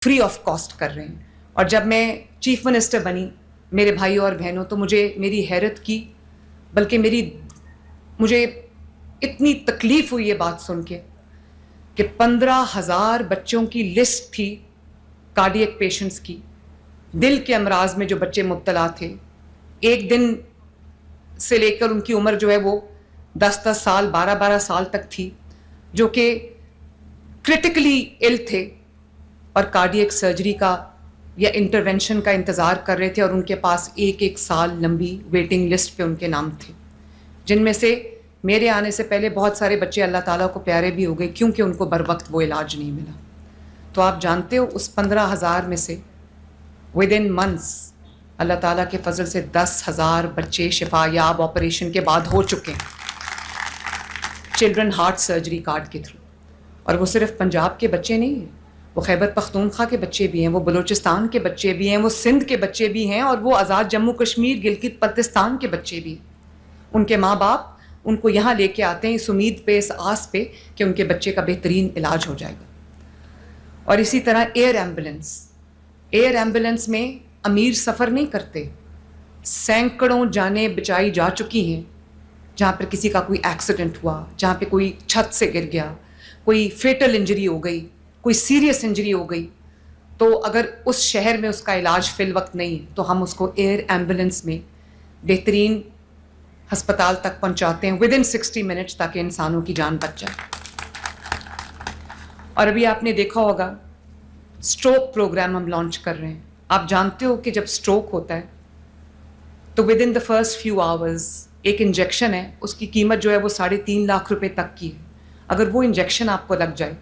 Free of cost کر رہے ہیں. اور جب میں چیف منسٹر بنی میرے بھائی اور بہنوں تو مجھے میری حیرت کی بلکہ مجھے اتنی تکلیف ہوئی یہ بات سن کے کہ 15,000 بچوں کی لسٹ تھی کارڈیک پیشنٹس کی, دل کے امراض میں جو بچے مبتلا تھے, ایک دن سے لے کر ان کی عمر جو ہے وہ 10 سال 12 سال تک تھی, جو کہ کرٹیکلی ال تھے اور کارڈیک سرجری کا یا انٹرونشن کا انتظار کر رہے تھے, اور ان کے پاس ایک سال لمبی ویٹنگ لسٹ پہ ان کے نام تھے, جن میں سے میرے آنے سے پہلے بہت سارے بچے اللہ تعالیٰ کو پیارے بھی ہو گئے کیونکہ ان کو بر وقت وہ علاج نہیں ملا. تو آپ جانتے ہو اس 15,000 میں سے ود ان منتھس اللہ تعالیٰ کے فضل سے 10,000 بچے شفا یاب آپریشن کے بعد ہو چکے ہیں چلڈرن ہارٹ سرجری کارڈ کے تھرو. اور وہ صرف پنجاب کے بچے نہیں ہیں, وہ خیبر پختونخوا کے بچے بھی ہیں, وہ بلوچستان کے بچے بھی ہیں, وہ سندھ کے بچے بھی ہیں, اور وہ آزاد جموں کشمیر گلگت بلتستان کے بچے بھی ہیں. ان کے ماں باپ ان کو یہاں لے کے آتے ہیں اس امید پہ, اس آس پہ کہ ان کے بچے کا بہترین علاج ہو جائے گا. اور اسی طرح ایئر ایمبولنس میں امیر سفر نہیں کرتے, سینکڑوں جانیں بچائی جا چکی ہیں جہاں پر کسی کا کوئی ایکسیڈنٹ ہوا, جہاں پہ کوئی چھت سے گر گیا, کوئی فیٹل انجری ہو گئی, کوئی سیریس انجری ہو گئی, تو اگر اس شہر میں اس کا علاج فی الوقت نہیں ہے تو ہم اس کو ایئر ایمبولنس میں بہترین ہسپتال تک پہنچاتے ہیں ود ان 60 منٹس تاکہ انسانوں کی جان بچ جائے. اور ابھی آپ نے دیکھا ہوگا اسٹروک پروگرام ہم لانچ کر رہے ہیں. آپ جانتے ہو کہ جب اسٹروک ہوتا ہے تو with in the first few hours ایک انجیکشن ہے, اس کی قیمت جو ہے وہ 3.5 لاکھ روپے تک کی ہے. اگر وہ انجیکشن آپ کو لگ جائے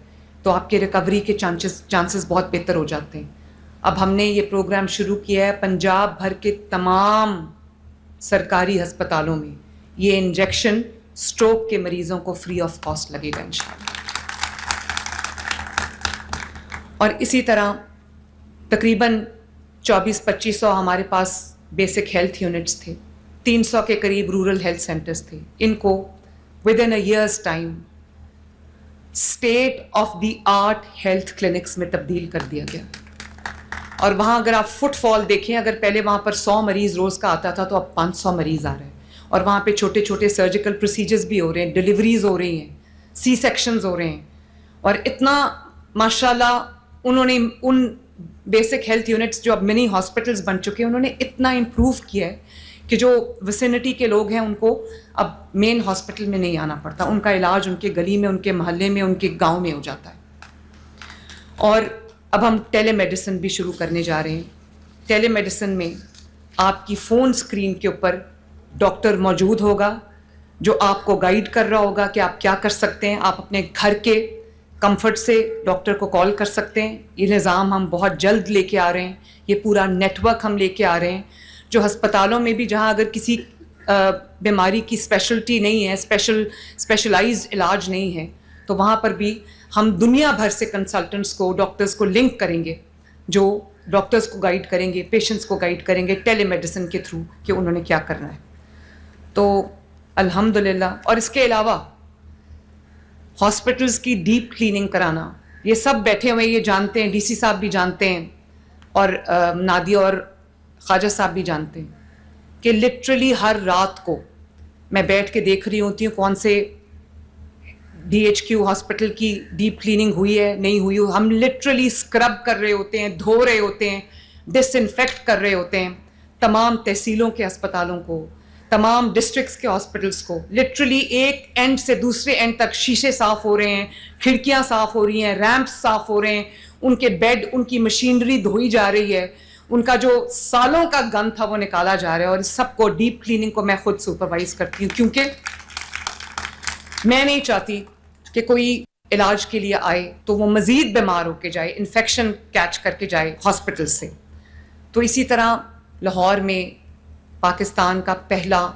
تو آپ کے ریکوری کے چانسز بہت بہتر ہو جاتے ہیں. اب ہم نے یہ پروگرام شروع کیا ہے پنجاب بھر کے تمام سرکاری ہسپتالوں میں یہ انجیکشن اسٹروک کے مریضوں کو فری آف کاسٹ لگے گا انشاءاللہ. اور اسی طرح تقریباً 2400-2500 ہمارے پاس بیسک ہیلتھ یونٹس تھے, 300 کے قریب رورل ہیلتھ سینٹرز تھے. ان کو with in a years time state of the art health clinics میں تبدیل کر دیا گیا. اور وہاں اگر آپ فٹ فال دیکھیں, اگر پہلے وہاں پر 100 مریض روز کا آتا تھا تو اب 500 مریض آ رہے ہیں. اور وہاں پہ چھوٹے چھوٹے سرجیکل پروسیجرز بھی ہو رہے ہیں, ڈلیوریز ہو رہی ہیں, سی سیکشنز ہو رہے ہیں. اور اتنا ماشاءاللہ انہوں نے ان بیسک ہیلتھ یونٹس جو اب منی ہاسپٹلز بن چکے ہیں انہوں نے اتنا امپروو کیا ہے کہ جو وسینٹی کے لوگ ہیں ان کو اب مین ہاسپٹل میں نہیں آنا پڑتا, ان کا علاج ان کے گلی میں, ان کے محلے میں, ان کے گاؤں میں ہو جاتا ہے. اور اب ہم ٹیلی میڈیسن بھی شروع کرنے جا رہے ہیں. ٹیلی میڈیسن میں آپ کی فون اسکرین کے اوپر ڈاکٹر موجود ہوگا جو آپ کو گائیڈ کر رہا ہوگا کہ آپ کیا کر سکتے ہیں. آپ اپنے گھر کے کمفرٹ سے ڈاکٹر کو کال کر سکتے ہیں. یہ نظام ہم بہت جلد لے کے آ رہے ہیں, یہ پورا نیٹ ورک ہم لے کے آ رہے ہیں جو ہسپتالوں میں بھی جہاں اگر کسی بیماری کی اسپیشلٹی نہیں ہے, اسپیشلائزڈ علاج نہیں ہے, تو وہاں پر بھی ہم دنیا بھر سے کنسلٹنٹس کو, ڈاکٹرز کو لنک کریں گے جو ڈاکٹرز کو گائیڈ کریں گے, پیشنٹس کو گائیڈ کریں گے ٹیلی میڈیسن کے تھرو کہ انہوں نے کیا کرنا ہے. تو الحمدللہ. اور اس کے علاوہ ہاسپٹلز کی ڈیپ کلیننگ کرانا, یہ سب بیٹھے ہوئے یہ جانتے ہیں, ڈی سی صاحب بھی جانتے ہیں اور نادیہ اور خواجہ صاحب بھی جانتے ہیں کہ لٹرلی ہر رات کو میں بیٹھ کے دیکھ رہی ہوتی ہوں کون سے DHQ ہاسپٹل کی ڈیپ کلیننگ ہوئی ہے نہیں ہوئی. ہم لٹرلی اسکرب کر رہے ہوتے ہیں, دھو رہے ہوتے ہیں, ڈس انفیکٹ کر رہے ہوتے ہیں تمام تحصیلوں کے ہسپتالوں کو, تمام ڈسٹرکٹس کے ہاسپٹلس کو. لٹرلی ایک اینڈ سے دوسرے اینڈ تک شیشے صاف ہو رہے ہیں, کھڑکیاں صاف ہو رہی ہیں, ریمپس صاف ہو رہے ہیں, ان کے بیڈ, ان کی مشینری دھوئی جا رہی ہے, ان کا جو سالوں کا گند تھا وہ نکالا جا رہا ہے. اور اس سب کو ڈیپ کلیننگ کو میں خود سپروائز کرتی ہوں کیونکہ میں نہیں چاہتی کہ کوئی علاج کے لیے آئے تو وہ مزید بیمار ہو کے جائے, انفیکشن کیچ کر کے جائے ہاسپٹل سے. تو اسی طرح لاہور میں پاکستان کا پہلا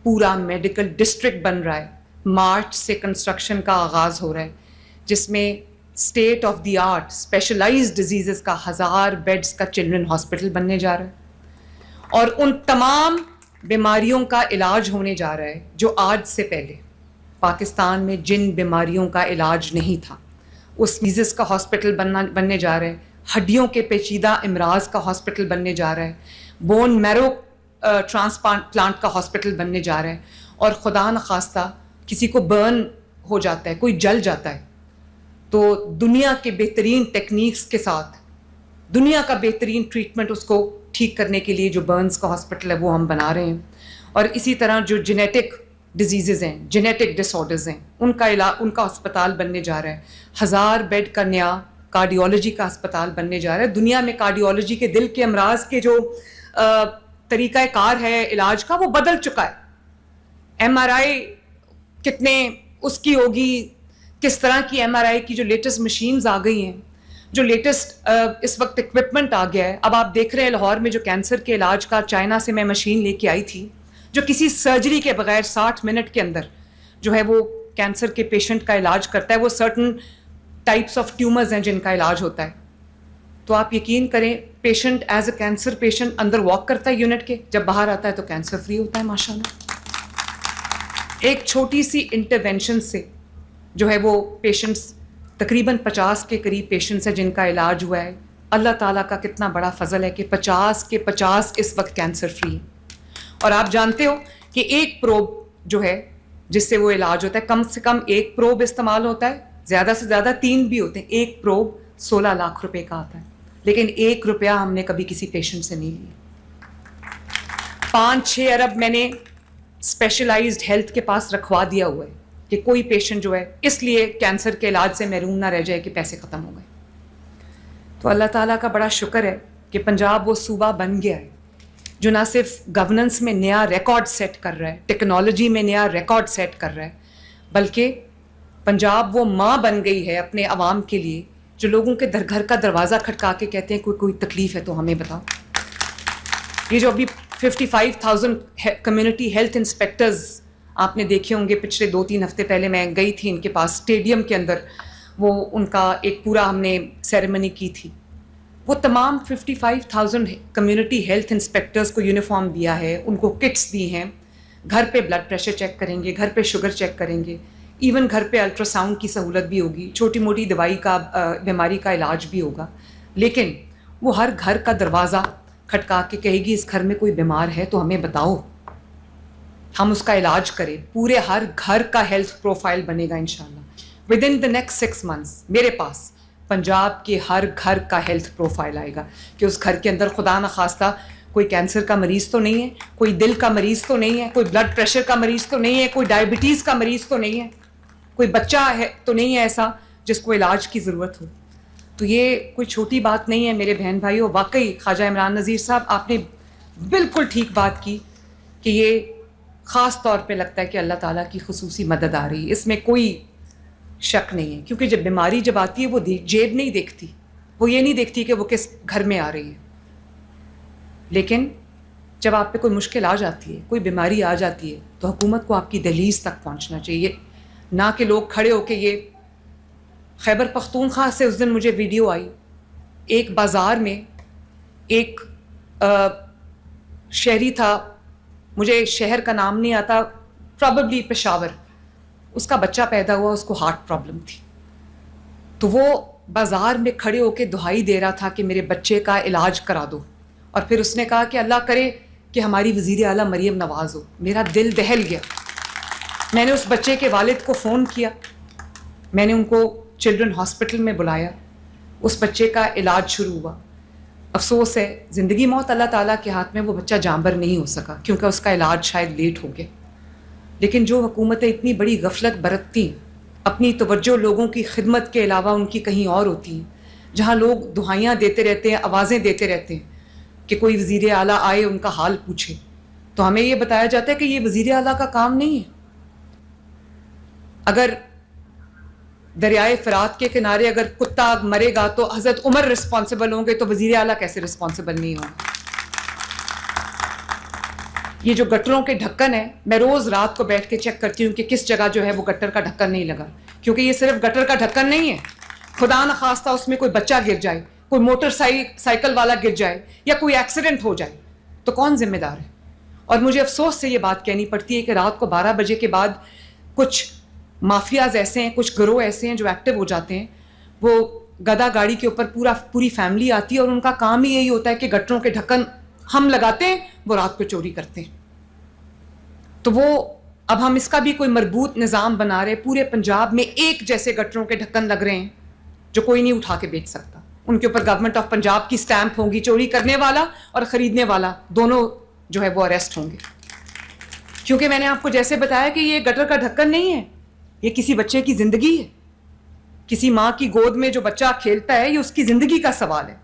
پورا میڈیکل ڈسٹرکٹ بن رہا ہے. مارچ سے کنسٹرکشن کا آغاز ہو رہا ہے جس میں state of the art specialized diseases کا 1000 بیڈز کا چلڈرن ہاسپٹل بننے جا رہا ہے. اور ان تمام بیماریوں کا علاج ہونے جا رہا ہے جو آج سے پہلے پاکستان میں جن بیماریوں کا علاج نہیں تھا, اس ڈیزیز کا ہاسپٹل بننے جا رہے ہیں. ہڈیوں کے پیچیدہ امراض کا ہاسپٹل بننے جا رہا ہے, بون میرو ٹرانسپلانٹ کا ہاسپٹل بننے جا رہا ہے, اور خدا نخواستہ کسی کو برن ہو جاتا ہے, کوئی جل جاتا ہے, تو دنیا کے بہترین ٹیکنیکس کے ساتھ دنیا کا بہترین ٹریٹمنٹ اس کو ٹھیک کرنے کے لیے جو برنز کا ہاسپٹل ہے وہ ہم بنا رہے ہیں. اور اسی طرح جو جینیٹک ڈیزیزز ہیں, جینیٹک ڈس آرڈرز ہیں, ان کا اسپتال بننے جا رہا ہے. 1000 بیڈ کا نیا کارڈیولوجی کا اسپتال بننے جا رہا ہے. دنیا میں کارڈیولوجی کے دل کے امراض کے جو طریقہ کار ہے علاج کا وہ بدل چکا ہے. ایم آر آئی کتنے اس کی ہوگی, کس طرح کی ایم آر آئی کی جو لیٹسٹ مشینز آ گئی ہیں, جو لیٹسٹ اس وقت اکوپمنٹ آ گیا ہے. اب آپ دیکھ رہے ہیں لاہور میں جو کینسر کے علاج کا چائنا سے میں مشین لے کے آئی تھی, جو کسی سرجری کے بغیر 60 منٹ کے اندر جو ہے وہ کینسر کے پیشنٹ کا علاج کرتا ہے. وہ سرٹن ٹائپس آف ٹیومرز ہیں جن کا علاج ہوتا ہے. تو آپ یقین کریں, patient as a cancer patient another walk کرتا ہے یونٹ کے, جب باہر آتا ہے تو کینسر فری ہوتا ہے ماشاءاللہ. ایک چھوٹی سی انٹرونشن سے جو ہے وہ پیشنٹس تقریباً 50 کے قریب پیشنٹس ہیں جن کا علاج ہوا ہے. اللہ تعالیٰ کا کتنا بڑا فضل ہے کہ 50 کے 50 اس وقت کینسر فری ہیں. اور آپ جانتے ہو کہ ایک پروب جو ہے جس سے وہ علاج ہوتا ہے, کم سے کم ایک پروب استعمال ہوتا ہے, زیادہ سے زیادہ 3 بھی ہوتے ہیں. ایک پروب 16 لاکھ روپے کا آتا ہے, لیکن 1 روپیہ ہم نے کبھی کسی پیشنٹ سے نہیں لیا. 5-6 ارب میں نے اسپیشلائزڈ ہیلتھ کے پاس رکھوا دیا ہوا ہے کہ کوئی پیشنٹ جو ہے اس لیے کینسر کے علاج سے محروم نہ رہ جائے کہ پیسے ختم ہو گئے. تو اللہ تعالیٰ کا بڑا شکر ہے کہ پنجاب وہ صوبہ بن گیا ہے جو نہ صرف گورننس میں نیا ریکارڈ سیٹ کر رہا ہے, ٹیکنالوجی میں نیا ریکارڈ سیٹ کر رہا ہے, بلکہ پنجاب وہ ماں بن گئی ہے اپنے عوام کے لیے جو لوگوں کے گھر کا دروازہ کھٹکا کے کہتے ہیں کوئی تکلیف ہے تو ہمیں بتاؤ. یہ جو ابھی 55,000 کمیونٹی ہیلتھ انسپیکٹرز آپ نے دیکھے ہوں گے, پچھلے 2-3 ہفتے پہلے میں گئی تھی ان کے پاس اسٹیڈیم کے اندر, وہ ان کا ایک پورا ہم نے سیریمنی کی تھی. وہ تمام 55,000 کمیونٹی ہیلتھ انسپیکٹرز کو یونیفارم دیا ہے, ان کو کٹس دی ہیں, گھر پہ بلڈ پریشر چیک کریں گے, گھر پہ شوگر چیک کریں گے, ایون گھر پہ الٹرا ساؤنڈ کی سہولت بھی ہوگی, چھوٹی موٹی دوائی کا بیماری کا علاج بھی ہوگا. لیکن وہ ہر گھر کا دروازہ کھٹکا کے کہے گی اس گھر میں کوئی بیمار ہے تو ہمیں بتاؤ, ہم اس کا علاج کریں. پورے ہر گھر کا ہیلتھ پروفائل بنے گا انشاءاللہ. With in the next 6 months میرے پاس پنجاب کے ہر گھر کا ہیلتھ پروفائل آئے گا کہ اس گھر کے اندر خدا نخواستہ کوئی کینسر کا مریض تو نہیں ہے, کوئی دل کا مریض تو نہیں ہے, کوئی بلڈ پریشر کا مریض تو نہیں ہے, کوئی ڈائبٹیز کا مریض تو نہیں ہے, کوئی بچہ ہے تو نہیں ہے ایسا جس کو علاج کی ضرورت ہو. تو یہ کوئی چھوٹی بات نہیں ہے میرے بہن بھائیوں. واقعی خواجہ عمران نذیر صاحب آپ نے بالکل ٹھیک بات کی کہ یہ خاص طور پہ لگتا ہے کہ اللہ تعالیٰ کی خصوصی مدد آ رہی ہے, اس میں کوئی شک نہیں ہے. کیونکہ جب بیماری جب آتی ہے وہ جیب نہیں دیکھتی, وہ یہ نہیں دیکھتی کہ وہ کس گھر میں آ رہی ہے. لیکن جب آپ پہ کوئی مشکل آ جاتی ہے, کوئی بیماری آ جاتی ہے, تو حکومت کو آپ کی دہلیز تک پہنچنا چاہیے, نہ کہ لوگ کھڑے ہو کے. یہ خیبر پختونخوا سے اس دن مجھے ویڈیو آئی, ایک بازار میں ایک شہری تھا, مجھے شہر کا نام نہیں آتا, پرابیبلی پشاور, اس کا بچہ پیدا ہوا, اس کو ہارٹ پرابلم تھی. تو وہ بازار میں کھڑے ہو کے دہائی دے رہا تھا کہ میرے بچے کا علاج کرا دو, اور پھر اس نے کہا کہ اللہ کرے کہ ہماری وزیر اعلیٰ مریم نواز ہو. میرا دل دہل گیا. میں نے اس بچے کے والد کو فون کیا, میں نے ان کو چلڈرن ہاسپٹل میں بلایا, اس بچے کا علاج شروع ہوا. افسوس ہے زندگی موت اللہ تعالیٰ کے ہاتھ میں, وہ بچہ جانبر نہیں ہو سکا کیونکہ اس کا علاج شاید لیٹ ہو گیا. لیکن جو حکومتیں اتنی بڑی غفلت برتتی ہیں, اپنی توجہ لوگوں کی خدمت کے علاوہ ان کی کہیں اور ہوتی ہیں, جہاں لوگ دعائیاں دیتے رہتے ہیں, آوازیں دیتے رہتے ہیں کہ کوئی وزیر اعلیٰ آئے ان کا حال پوچھے, تو ہمیں یہ بتایا جاتا ہے کہ یہ وزیر اعلیٰ کا کام نہیں ہے. اگر دریائے فرات کے کنارے اگر کتا مرے گا تو حضرت عمر رسپانسبل ہوں گے, تو وزیر اعلیٰ کیسے رسپانسبل نہیں ہوں گے؟ یہ جو گٹروں کے ڈھکن ہے, میں روز رات کو بیٹھ کے چیک کرتی ہوں کہ کس جگہ جو ہے وہ گٹر کا ڈھکن نہیں لگا, کیونکہ یہ صرف گٹر کا ڈھکن نہیں ہے. خدا نخواستہ اس میں کوئی بچہ گر جائے, کوئی موٹر سائیکل والا گر جائے, یا کوئی ایکسیڈنٹ ہو جائے, تو کون ذمہ دار ہے؟ اور مجھے افسوس سے یہ بات کہنی پڑتی ہے کہ رات کو 12 بجے کے بعد کچھ مافیاز ایسے ہیں, کچھ گروہ ایسے ہیں جو ایکٹیو ہو جاتے ہیں, وہ گدا گاڑی کے اوپر پوری فیملی آتی ہے اور ان کا کام ہی یہی ہوتا ہے کہ گٹروں کے ڈھکن ہم لگاتے ہیں, وہ رات کو چوری کرتے ہیں. تو وہ اب ہم اس کا بھی کوئی مربوط نظام بنا رہے, پورے پنجاب میں ایک جیسے گٹروں کے ڈھکن لگ رہے ہیں جو کوئی نہیں اٹھا کے بیچ سکتا. ان کے اوپر گورنمنٹ آف پنجاب کی سٹیمپ ہوگی, چوری کرنے والا اور خریدنے والا دونوں جو ہے وہ اریسٹ ہوں گے. کیونکہ میں نے آپ کو جیسے بتایا کہ یہ گٹر کا ڈھکن نہیں ہے, یہ کسی بچے کی زندگی ہے. کسی ماں کی گود میں جو بچہ کھیلتا ہے, یہ اس کی زندگی کا سوال ہے.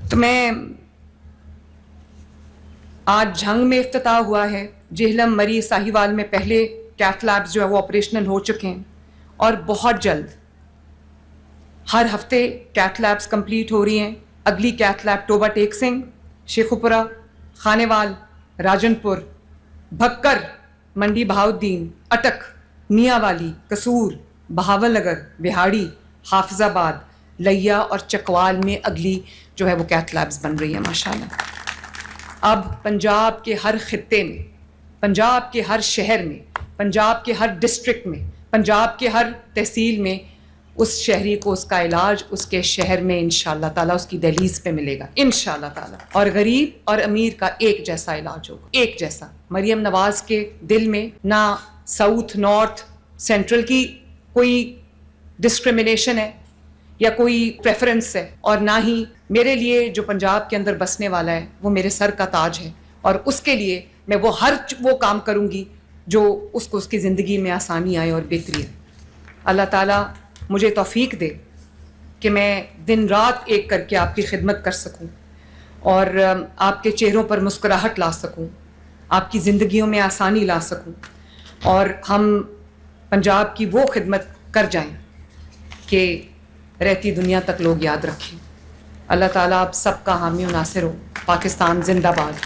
تو میں آج جھنگ میں افتتاح ہوا ہے, جہلم, مری, ساہیوال میں پہلے کیتھ لیبز جو ہے وہ آپریشنل ہو چکے ہیں, اور بہت جلد ہر ہفتے کیتھ لیبز کمپلیٹ ہو رہی ہیں. اگلی کیتھ لیب ٹوبہ ٹیک سنگھ, شیخوپورہ, خانیوال, راجن پور, بھکر, منڈی بہاؤدین, اٹک, میاں والی, قصور, بہاول نگر, بہاڑی, حافظ آباد, لیا اور چکوال میں اگلی جو ہے وہ کیتھ لیبز بن رہی ہیں ماشاءاللہ. اب پنجاب کے ہر خطے میں, پنجاب کے ہر شہر میں, پنجاب کے ہر ڈسٹرکٹ میں, پنجاب کے ہر تحصیل میں اس شہری کو اس کا علاج اس کے شہر میں انشاءاللہ تعالیٰ اس کی دہلیز پہ ملے گا انشاءاللہ تعالیٰ. اور غریب اور امیر کا ایک جیسا علاج ہوگا, ایک جیسا. مریم نواز کے دل میں نہ ساؤتھ, نارتھ, سینٹرل کی کوئی ڈسکرمنیشن ہے یا کوئی پریفرنس ہے, اور نہ ہی میرے لیے جو پنجاب کے اندر بسنے والا ہے وہ میرے سر کا تاج ہے, اور اس کے لیے میں وہ کام کروں گی جو اس کو اس کی زندگی میں آسانی آئے اور بہتری ہے. اللہ تعالیٰ مجھے توفیق دے کہ میں دن رات ایک کر کے آپ کی خدمت کر سکوں اور آپ کے چہروں پر مسکراہٹ لا سکوں, آپ کی زندگیوں میں آسانی لا سکوں, اور ہم پنجاب کی وہ خدمت کر جائیں کہ رہتی دنیا تک لوگ یاد رکھیں. اللہ تعالیٰ آپ سب کا حامی و ناصر ہو. پاکستان زندہ باد.